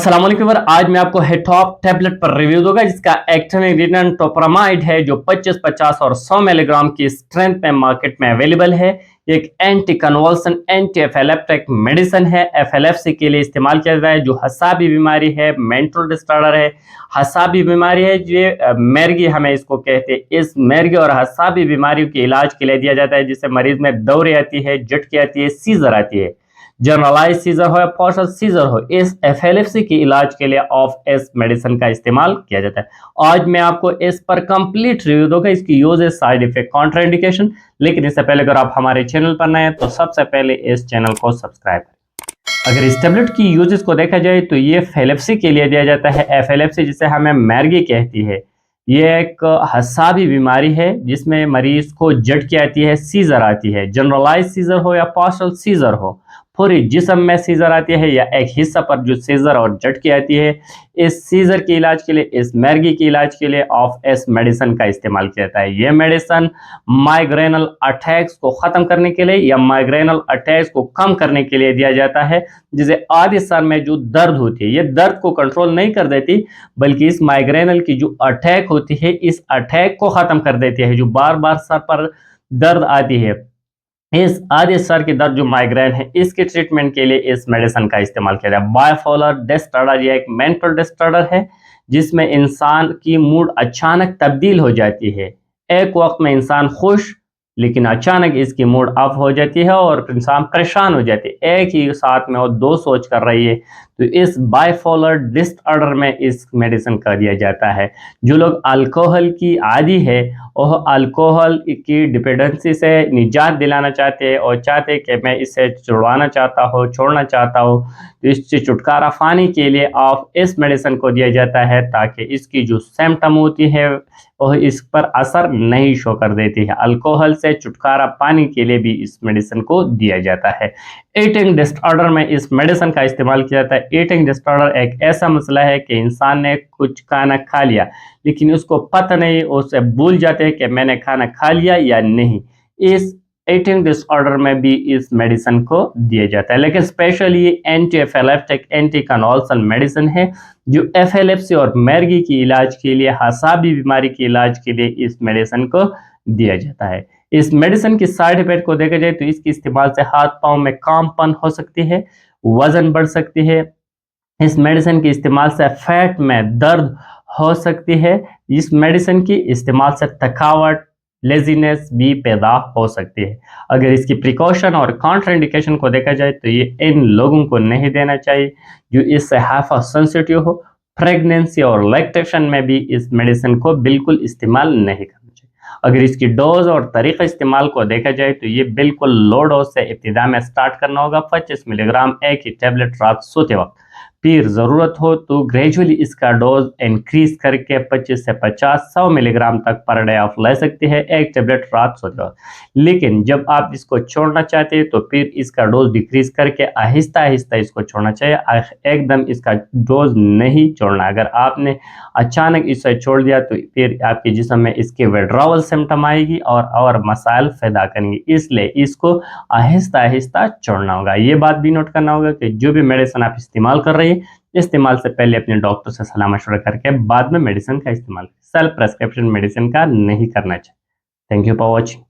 अस्सलाम वालेकुम। आज मैं आपको हेटॉप टैबलेट पर रिव्यू दूंगा जिसका एक्टिव इंग्रेडिएंट टोपरामाइड है जो 25, 50 और 100 मिलीग्राम की स्ट्रेंथ में मार्केट में अवेलेबल है। एक एंटी कन्वल्सन एंटी एफिलेप्टिक मेडिसिन है। एफिलेप्सी के लिए इस्तेमाल किया जाता है। जो हसाबी बीमारी है, मेंटल डिसऑर्डर है, हसाबी बीमारी है, ये मैर्गी हमें इसको कहते हैं। इस मैर्गी और हसाबी बीमारियों के इलाज के लिए दिया जाता है, जिससे मरीज में दौरे आती है, झटकी आती है, सीजर आती है, जनरलाइज सीजर हो या पार्शियल सीजर हो। इस एफिलेप्सी के इलाज के लिए ऑफ एस मेडिसिन का इस्तेमाल किया जाता है। आज मैं आपको इस पर कंप्लीट रिव्यू दूंगा, इसकी यूजेस, साइड इफेक्ट, कॉन्ट्राइंडिकेशन। लेकिन इससे पहले अगर आप हमारे चैनल पर नए हैं तो सबसे पहले इस चैनल को सब्सक्राइब करें। अगर इस टेबलेट की यूजेस को देखा जाए तो ये एफिलेप्सी के लिए दिया जाता है। एफिलेप्सी जिसे हमें मैर्गी कहती है, ये एक हसाबी बीमारी है जिसमें मरीज को झटकी आती है, सीजर आती है, जनरलाइज सीजर हो या पार्शियल सीजर हो, पूरी जिस्म में सीजर आती है या एक हिस्सा पर जो सीजर और झटकी आती है। इस सीजर के इलाज के लिए, इस मैर्गी के इलाज के लिए ऑफ एस मेडिसिन का इस्तेमाल किया जाता है। यह मेडिसिन माइग्रेनल अटैक्स को खत्म करने के लिए या माइग्रेनल अटैक्स को कम करने के लिए दिया जाता है। जिसे आधे सर में जो दर्द होती है, ये दर्द को कंट्रोल नहीं कर देती, बल्कि इस माइग्रेनल की जो अटैक होती है, इस अटैक को खत्म कर देती है। जो बार बार सर पर दर्द आती है, इस आधे सर के दर्द जो माइग्रेन है, इसके ट्रीटमेंट के लिए इस मेडिसिन का इस्तेमाल किया जाए। बाइपोलर डिसऑर्डर, ये एक मेंटल डिसऑर्डर है जिसमें इंसान की मूड अचानक तब्दील हो जाती है। एक वक्त में इंसान खुश, लेकिन अचानक इसकी मूड ऑफ हो जाती है और इंसान परेशान हो जाती है। एक ही साथ में वो दो सोच कर रही है, तो इस बाइपोलर डिसऑर्डर में इस मेडिसिन का दिया जाता है। जो लोग अल्कोहल की आदी है, वह अल्कोहल की डिपेंडेंसी से निजात दिलाना चाहते हैं और चाहते हैं कि मैं इसे छुड़वाना चाहता हूँ, छोड़ना चाहता हूँ, तो इससे छुटकारा पाने के लिए आप इस मेडिसिन को दिया जाता है, ताकि इसकी जो सिम्टम होती है वह इस पर असर नहीं शो कर देती है। अल्कोहल से छुटकारा पाने के लिए भी इस मेडिसिन को दिया जाता है। ईटिंग डिसऑर्डर में इस मेडिसिन का इस्तेमाल किया जाता है। ईटिंग डिसऑर्डर एक ऐसा मसला है कि इंसान ने कुछ खाना खा लिया, लेकिन उसको पता नहीं, उसे भूल जाते हैं कि मैंने खाना खा लिया या नहीं। इस ईटिंग डिसऑर्डर में भी इस मेडिसिन को दिया जाता है। लेकिन स्पेशली ये एंटी एफिलेप्टिक एंटी कन्वल्सन मेडिसिन है जो एफिलेप्सी और मैर्गी की इलाज के लिए, हसाबी बीमारी के इलाज के लिए इस मेडिसिन को दिया जाता है। इस मेडिसिन की साइड इफेक्ट को देखा जाए तो इसके इस्तेमाल से हाथ पांव में कांपन हो सकती है, वजन बढ़ सकती है। इस मेडिसिन के इस्तेमाल से फैट में दर्द हो सकती है। इस मेडिसिन की इस्तेमाल से थकावट, लेजीनेस भी पैदा हो सकती है। अगर इसकी प्रिकॉशन और कॉन्ट्राइंडिकेशन को देखा जाए तो ये इन लोगों को नहीं देना चाहिए जो इससे हाइपर सेंसिटिव हो। प्रेगनेंसी और लैक्टेशन में भी इस मेडिसिन को बिल्कुल इस्तेमाल नहीं करना चाहिए। अगर इसकी डोज और तरीका इस्तेमाल को देखा जाए तो ये बिल्कुल लो डोज से इब्तिदा में स्टार्ट करना होगा। 25 मिलीग्राम एक ही टैबलेट रात सोते वक्त, फिर ज़रूरत हो तो ग्रेजुअली इसका डोज इंक्रीज करके 25 से 50, 100 मिलीग्राम तक पर डे आप ले सकते हैं एक टैबलेट रात सोते वक्त। लेकिन जब आप इसको छोड़ना चाहते हैं तो फिर इसका डोज डिक्रीज करके आहिस्ता आहिस्ता इसको छोड़ना चाहिए। एकदम इसका डोज नहीं छोड़ना। अगर आपने अचानक इसे छोड़ दिया तो फिर आपके जिस्म में इसके विड्रॉवल सिम्टम आएगी और मसाइल पैदा करेंगे। इसलिए इसको आहिस्ता आहिस्ता छोड़ना होगा। ये बात भी नोट करना होगा कि जो भी मेडिसिन आप इस्तेमाल कर रही है, इस्तेमाल से पहले अपने डॉक्टर से सलाह मशवरा करके बाद में मेडिसिन का इस्तेमाल, सेल्फ प्रेस्क्रिप्शन मेडिसिन का नहीं करना चाहिए। Thank you for watching.